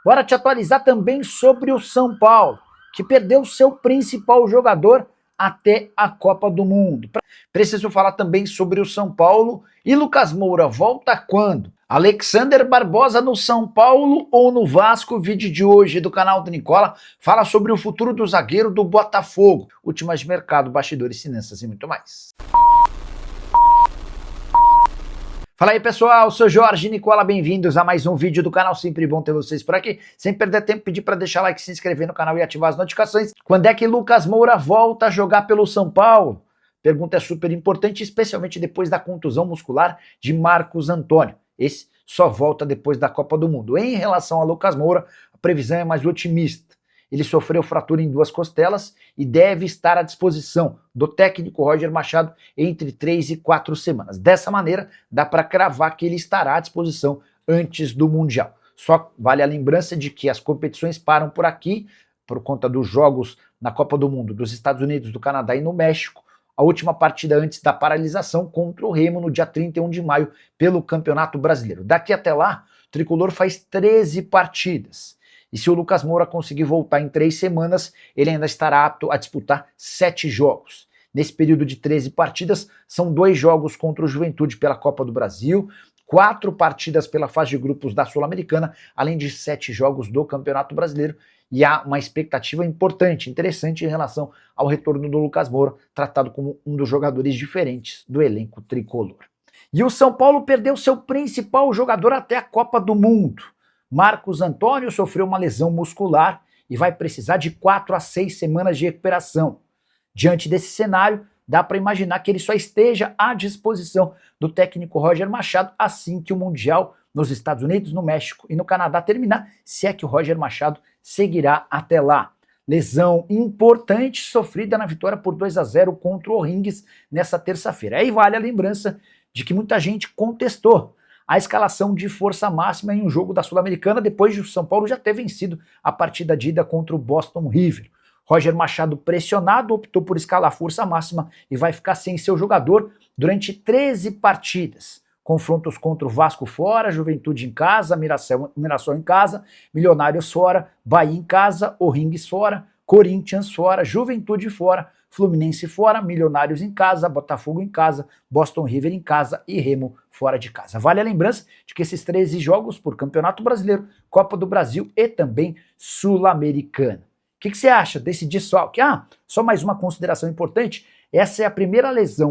Bora te atualizar também sobre o São Paulo, que perdeu seu principal jogador até a Copa do Mundo. Preciso falar também sobre o São Paulo e Lucas Moura volta quando? Alexander Barbosa no São Paulo ou no Vasco? O vídeo de hoje do canal do Nicola fala sobre o futuro do zagueiro do Botafogo, últimas de mercado, bastidores, finanças e muito mais. Fala aí pessoal, sou Jorge Nicola, bem-vindos a mais um vídeo do canal, sempre bom ter vocês por aqui. Sem perder tempo, pedir para deixar like, se inscrever no canal e ativar as notificações. Quando é que Lucas Moura volta a jogar pelo São Paulo? Pergunta é super importante, especialmente depois da contusão muscular de Marcos Antônio. Esse só volta depois da Copa do Mundo. Em relação a Lucas Moura, a previsão é mais otimista. Ele sofreu fratura em 2 costelas e deve estar à disposição do técnico Roger Machado entre 3 e 4 semanas. Dessa maneira, dá para cravar que ele estará à disposição antes do Mundial. Só vale a lembrança de que as competições param por aqui, por conta dos jogos na Copa do Mundo dos Estados Unidos, do Canadá e no México. A última partida antes da paralisação contra o Remo no dia 31 de maio pelo Campeonato Brasileiro. Daqui até lá, o Tricolor faz 13 partidas. E se o Lucas Moura conseguir voltar em 3 semanas, ele ainda estará apto a disputar 7 jogos. Nesse período de 13 partidas, são 2 jogos contra o Juventude pela Copa do Brasil, 4 partidas pela fase de grupos da Sul-Americana, além de 7 jogos do Campeonato Brasileiro. E há uma expectativa importante, interessante em relação ao retorno do Lucas Moura, tratado como um dos jogadores diferentes do elenco tricolor. E o São Paulo perdeu seu principal jogador até a Copa do Mundo. Marcos Antônio sofreu uma lesão muscular e vai precisar de 4 a 6 semanas de recuperação. Diante desse cenário, dá para imaginar que ele só esteja à disposição do técnico Roger Machado assim que o Mundial nos Estados Unidos, no México e no Canadá terminar, se é que o Roger Machado seguirá até lá. Lesão importante sofrida na vitória por 2 a 0 contra o O'Higgins nessa terça-feira. Aí vale a lembrança de que muita gente contestou a escalação de força máxima em um jogo da Sul-Americana depois de o São Paulo já ter vencido a partida de ida contra o Boston River. Roger Machado, pressionado, optou por escalar a força máxima e vai ficar sem seu jogador durante 13 partidas. Confrontos contra o Vasco fora, Juventude em casa, Mirassol em casa, Milionários fora, Bahia em casa, O'Higgins fora, Corinthians fora, Juventude fora, Fluminense fora, Milionários em casa, Botafogo em casa, Boston River em casa e Remo fora de casa. Vale a lembrança de que esses 13 jogos por Campeonato Brasileiro, Copa do Brasil e também Sul-Americana. O que você acha desse desfalque? Só mais uma consideração importante, essa é a primeira lesão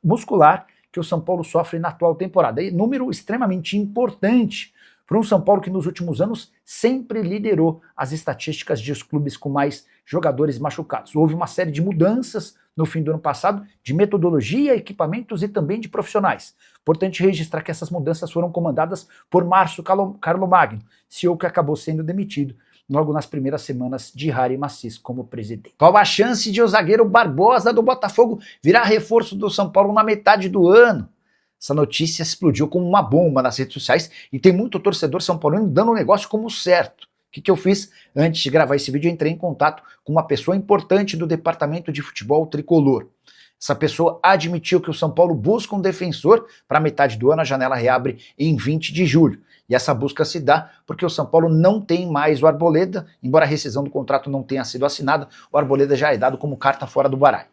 muscular que o São Paulo sofre na atual temporada. E número extremamente importante para um São Paulo que nos últimos anos sempre liderou as estatísticas dos clubes com mais jogadores machucados. Houve uma série de mudanças no fim do ano passado, de metodologia, equipamentos e também de profissionais. Importante registrar que essas mudanças foram comandadas por Márcio Carlomagno, CEO que acabou sendo demitido logo nas primeiras semanas de Harry Macis como presidente. Qual a chance de o zagueiro Barbosa do Botafogo virar reforço do São Paulo na metade do ano? Essa notícia explodiu como uma bomba nas redes sociais e tem muito torcedor são paulino dando o negócio como certo. O que eu fiz? Antes de gravar esse vídeo, eu entrei em contato com uma pessoa importante do departamento de futebol tricolor. Essa pessoa admitiu que o São Paulo busca um defensor para a metade do ano, a janela reabre em 20 de julho. E essa busca se dá porque o São Paulo não tem mais o Arboleda, embora a rescisão do contrato não tenha sido assinada, o Arboleda já é dado como carta fora do baralho.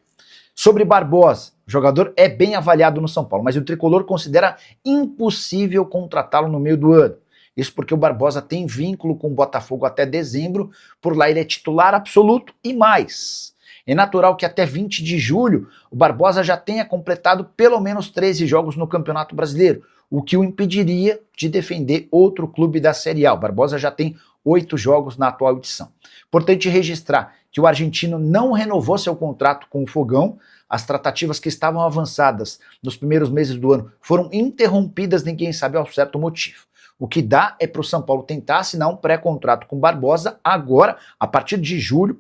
Sobre Barbosa, o jogador é bem avaliado no São Paulo, mas o tricolor considera impossível contratá-lo no meio do ano. Isso porque o Barbosa tem vínculo com o Botafogo até dezembro, por lá ele é titular absoluto e mais. É natural que até 20 de julho o Barbosa já tenha completado pelo menos 13 jogos no Campeonato Brasileiro, o que o impediria de defender outro clube da Série A. O Barbosa já tem 8 jogos na atual edição. Importante registrar que o argentino não renovou seu contrato com o Fogão, as tratativas que estavam avançadas nos primeiros meses do ano foram interrompidas, ninguém sabe ao certo motivo. O que dá é para o São Paulo tentar assinar um pré-contrato com Barbosa agora, a partir de julho,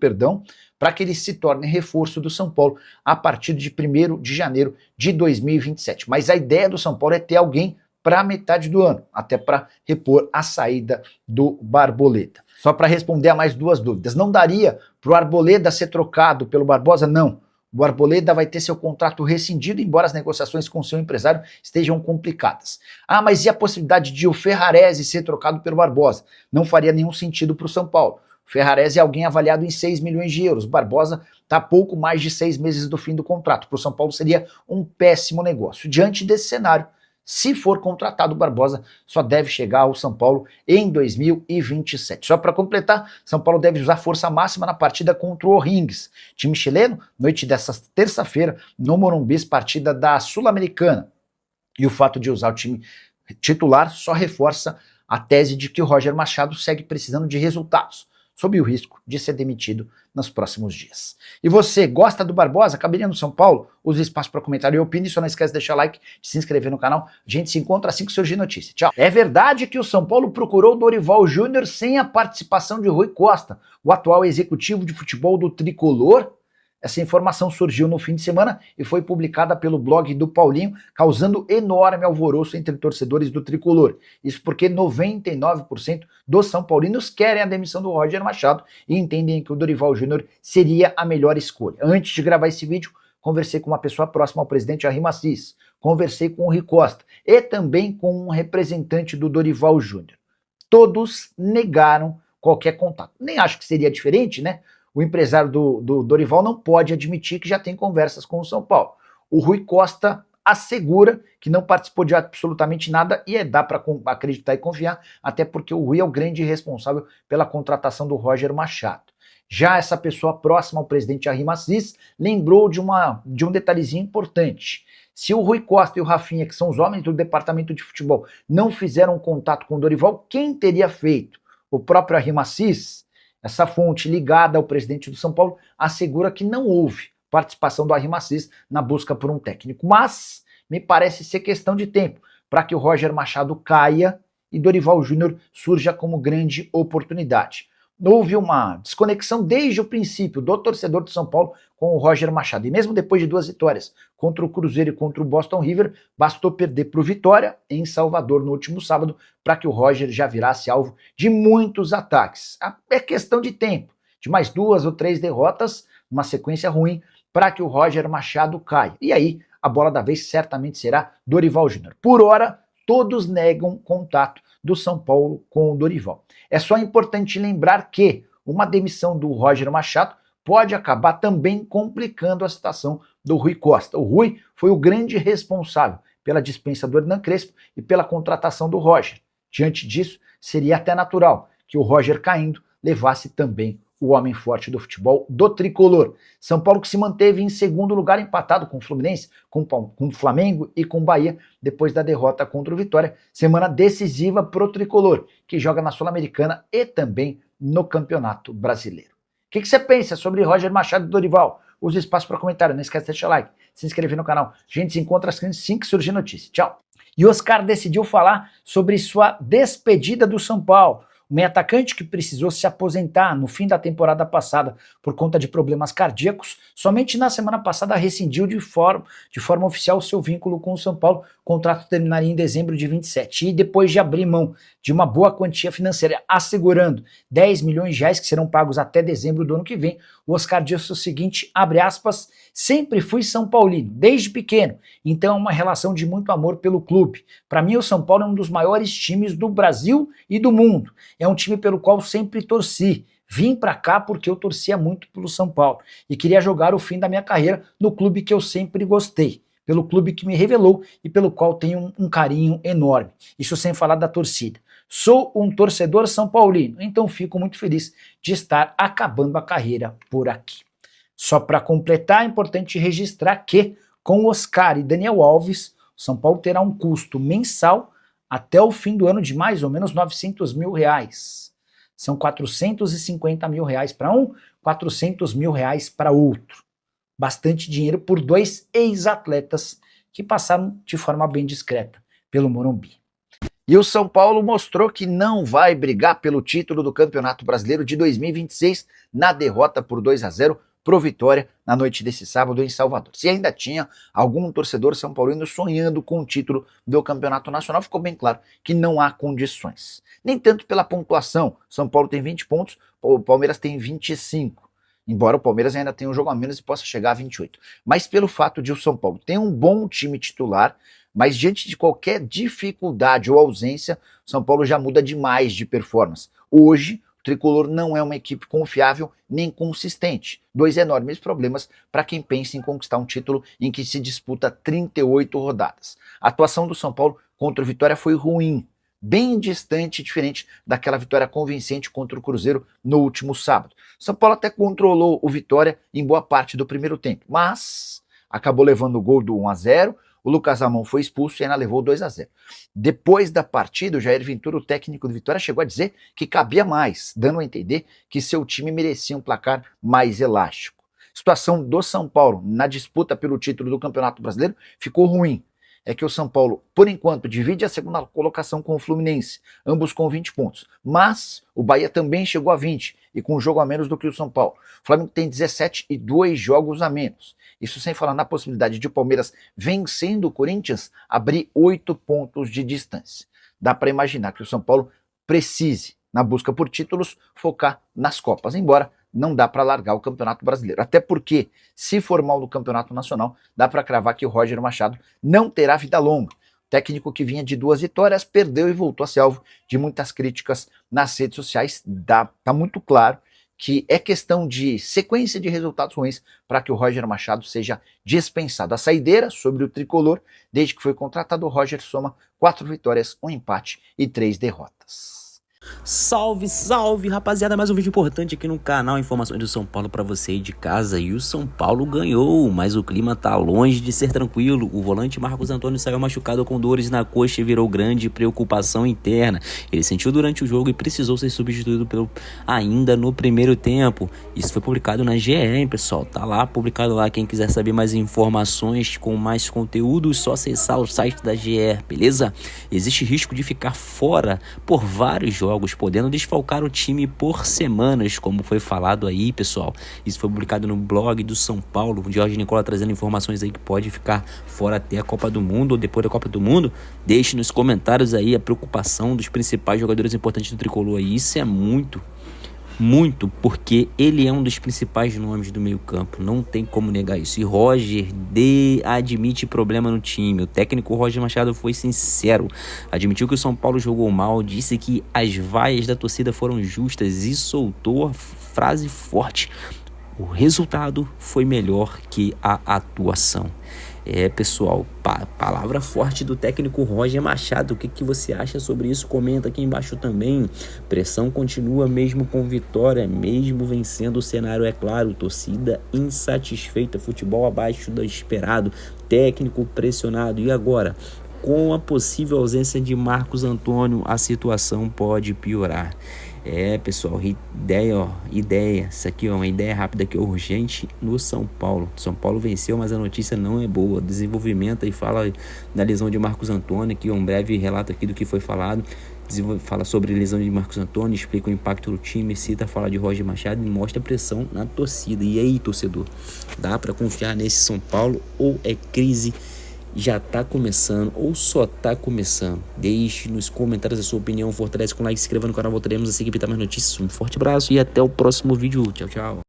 para que ele se torne reforço do São Paulo a partir de 1º de janeiro de 2027. Mas a ideia do São Paulo é ter alguém para a metade do ano, até para repor a saída do Arboleda. Só para responder a mais 2 dúvidas, não daria para o Arboleda ser trocado pelo Barbosa? Não. O O Arboleda vai ter seu contrato rescindido, embora as negociações com seu empresário estejam complicadas. Ah, mas e a possibilidade de o Ferrarese ser trocado pelo Barbosa? Não faria nenhum sentido para o São Paulo. O Ferrarese é alguém avaliado em 6 milhões de euros. O Barbosa está a pouco mais de 6 meses do fim do contrato. Para o São Paulo seria um péssimo negócio. Diante desse cenário, se for contratado, o Barbosa só deve chegar ao São Paulo em 2027. Só para completar, São Paulo deve usar força máxima na partida contra o O'Rings, time chileno, noite dessa terça-feira, no Morumbi, partida da Sul-Americana. E o fato de usar o time titular só reforça a tese de que o Roger Machado segue precisando de resultados, sob o risco de ser demitido nos próximos dias. E você, gosta do Barbosa? Caberia no São Paulo? Use espaço para comentário e opine, só não esquece de deixar like, de se inscrever no canal. A gente se encontra assim que surgir notícia. Tchau. É verdade que o São Paulo procurou Dorival Júnior sem a participação de Rui Costa, o atual executivo de futebol do Tricolor? Essa informação surgiu no fim de semana e foi publicada pelo blog do Paulinho, causando enorme alvoroço entre torcedores do Tricolor. Isso porque 99% dos são paulinos querem a demissão do Roger Machado e entendem que o Dorival Júnior seria a melhor escolha. Antes de gravar esse vídeo, conversei com uma pessoa próxima ao presidente Jair Massis, conversei com o Rui Costa e também com um representante do Dorival Júnior. Todos negaram qualquer contato. Nem acho que seria diferente, né? O empresário do Dorival não pode admitir que já tem conversas com o São Paulo. O Rui Costa assegura que não participou de absolutamente nada e dá para acreditar e confiar, até porque o Rui é o grande responsável pela contratação do Roger Machado. Já essa pessoa próxima ao presidente Jair Massis lembrou de um detalhezinho importante. Se o Rui Costa e o Rafinha, que são os homens do departamento de futebol, não fizeram contato com o Dorival, quem teria feito? O próprio Jair Massis? Essa fonte ligada ao presidente do São Paulo assegura que não houve participação do Jair Massis na busca por um técnico. Mas me parece ser questão de tempo para que o Roger Machado caia e Dorival Júnior surja como grande oportunidade. Houve uma desconexão desde o princípio do torcedor de São Paulo com o Roger Machado. E mesmo depois de 2 vitórias contra o Cruzeiro e contra o Boston River, bastou perder para o Vitória em Salvador no último sábado para que o Roger já virasse alvo de muitos ataques. É questão de tempo, de mais 2 ou 3 derrotas, uma sequência ruim, para que o Roger Machado caia. E aí, a bola da vez certamente será Dorival Júnior. Por hora, todos negam contato do São Paulo com o Dorival. É só importante lembrar que uma demissão do Roger Machado pode acabar também complicando a situação do Rui Costa. O Rui foi o grande responsável pela dispensa do Hernan Crespo e pela contratação do Roger. Diante disso, seria até natural que o Roger caindo levasse também o homem forte do futebol do Tricolor. São Paulo que se manteve em segundo lugar, empatado com o Fluminense, com o Flamengo e com o Bahia, depois da derrota contra o Vitória. Semana decisiva pro Tricolor, que joga na Sul-Americana e também no Campeonato Brasileiro. O que você pensa sobre Roger Machado e Dorival? Use espaço para comentário, não esquece de deixar like, se inscrever no canal. A gente se encontra assim que surgir notícia. Tchau! E Oscar decidiu falar sobre sua despedida do São Paulo. O meio-atacante que precisou se aposentar no fim da temporada passada por conta de problemas cardíacos, somente na semana passada rescindiu de forma oficial seu vínculo com o São Paulo. O contrato terminaria em dezembro de 27 e depois de abrir mão de uma boa quantia financeira, assegurando 10 milhões de reais que serão pagos até dezembro do ano que vem, o Oscar disse o seguinte, abre aspas, sempre fui São Paulino, desde pequeno, então é uma relação de muito amor pelo clube. Para mim o São Paulo é um dos maiores times do Brasil e do mundo. É um time pelo qual sempre torci. Vim para cá porque eu torcia muito pelo São Paulo e queria jogar o fim da minha carreira no clube que eu sempre gostei, pelo clube que me revelou e pelo qual tenho um carinho enorme. Isso sem falar da torcida. Sou um torcedor são paulino, então fico muito feliz de estar acabando a carreira por aqui. Só para completar, é importante registrar que com Oscar e Daniel Alves, o São Paulo terá um custo mensal até o fim do ano de mais ou menos 900 mil reais. São 450 mil reais para um, 400 mil reais para outro. Bastante dinheiro por 2 ex-atletas que passaram de forma bem discreta pelo Morumbi. E o São Paulo mostrou que não vai brigar pelo título do Campeonato Brasileiro de 2026 na derrota por 2-0 pro Vitória na noite desse sábado em Salvador. Se ainda tinha algum torcedor são paulino sonhando com o título do Campeonato Nacional, ficou bem claro que não há condições. Nem tanto pela pontuação, São Paulo tem 20 pontos, o Palmeiras tem 25. embora o Palmeiras ainda tenha um jogo a menos e possa chegar a 28. Mas pelo fato de o São Paulo ter um bom time titular, mas diante de qualquer dificuldade ou ausência, o São Paulo já muda demais de performance. Hoje, o Tricolor não é uma equipe confiável nem consistente. Dois enormes problemas para quem pensa em conquistar um título em que se disputa 38 rodadas. A atuação do São Paulo contra o Vitória foi ruim, bem distante e diferente daquela vitória convincente contra o Cruzeiro no último sábado. São Paulo até controlou o Vitória em boa parte do primeiro tempo, mas acabou levando o gol do 1-0, o Lucas Ramon foi expulso e ainda levou 2-0. Depois da partida, o Jair Ventura, o técnico do Vitória, chegou a dizer que cabia mais, dando a entender que seu time merecia um placar mais elástico. A situação do São Paulo na disputa pelo título do Campeonato Brasileiro ficou ruim. É que o São Paulo, por enquanto, divide a segunda colocação com o Fluminense, ambos com 20 pontos. Mas o Bahia também chegou a 20 e com um jogo a menos do que o São Paulo. O Flamengo tem 17 e 2 jogos a menos. Isso sem falar na possibilidade de o Palmeiras, vencendo o Corinthians, abrir 8 pontos de distância. Dá para imaginar que o São Paulo precise, na busca por títulos, focar nas Copas, embora não dá para largar o Campeonato Brasileiro. Até porque, se for mal no Campeonato Nacional, dá para cravar que o Roger Machado não terá vida longa. O técnico que vinha de 2 vitórias perdeu e voltou a ser alvo de muitas críticas nas redes sociais. Tá muito claro que é questão de sequência de resultados ruins para que o Roger Machado seja dispensado. A saideira sobre o tricolor, desde que foi contratado, o Roger soma 4 vitórias, 1 empate e 3 derrotas. Salve, salve, rapaziada, mais um vídeo importante aqui no canal, informações do São Paulo pra você aí de casa. E o São Paulo ganhou, mas o clima tá longe de ser tranquilo. O volante Marcos Antônio saiu machucado com dores na coxa e virou grande preocupação interna. Ele sentiu durante o jogo e precisou ser substituído ainda no primeiro tempo. Isso foi publicado na GE, hein, pessoal? Tá lá, publicado lá. Quem quiser saber mais informações com mais conteúdo, só acessar o site da GE, beleza? Existe risco de ficar fora por vários jogos, podendo desfalcar o time por semanas, como foi falado aí, pessoal. Isso foi publicado no blog do São Paulo. O Jorge Nicola trazendo informações aí que pode ficar fora até a Copa do Mundo ou depois da Copa do Mundo. Deixe nos comentários aí a preocupação dos principais jogadores importantes do Tricolor aí. Isso é muito, porque ele é um dos principais nomes do meio campo, não tem como negar isso. E Roger admite problema no time. O técnico Roger Machado foi sincero, admitiu que o São Paulo jogou mal, disse que as vaias da torcida foram justas e soltou a frase forte: o resultado foi melhor que a atuação. Pessoal, palavra forte do técnico Roger Machado. O que você acha sobre isso? Comenta aqui embaixo também. Pressão continua mesmo com vitória, mesmo vencendo, o cenário é claro. Torcida insatisfeita, futebol abaixo do esperado, técnico pressionado. E agora, com a possível ausência de Marcos Antônio, a situação pode piorar. Pessoal, ideia, isso aqui é uma ideia rápida que é urgente no São Paulo. São Paulo venceu, mas a notícia não é boa. Desenvolvimento e fala da lesão de Marcos Antônio, aqui um breve relato aqui do que foi falado. Fala sobre a lesão de Marcos Antônio, explica o impacto do time, fala de Roger Machado e mostra pressão na torcida. E aí, torcedor, dá para confiar nesse São Paulo ou é crise? Já tá começando ou só tá começando? Deixe nos comentários a sua opinião, fortalece com like, se inscreva no canal, voltaremos a seguir para mais notícias. Um forte abraço e até o próximo vídeo. Tchau, tchau.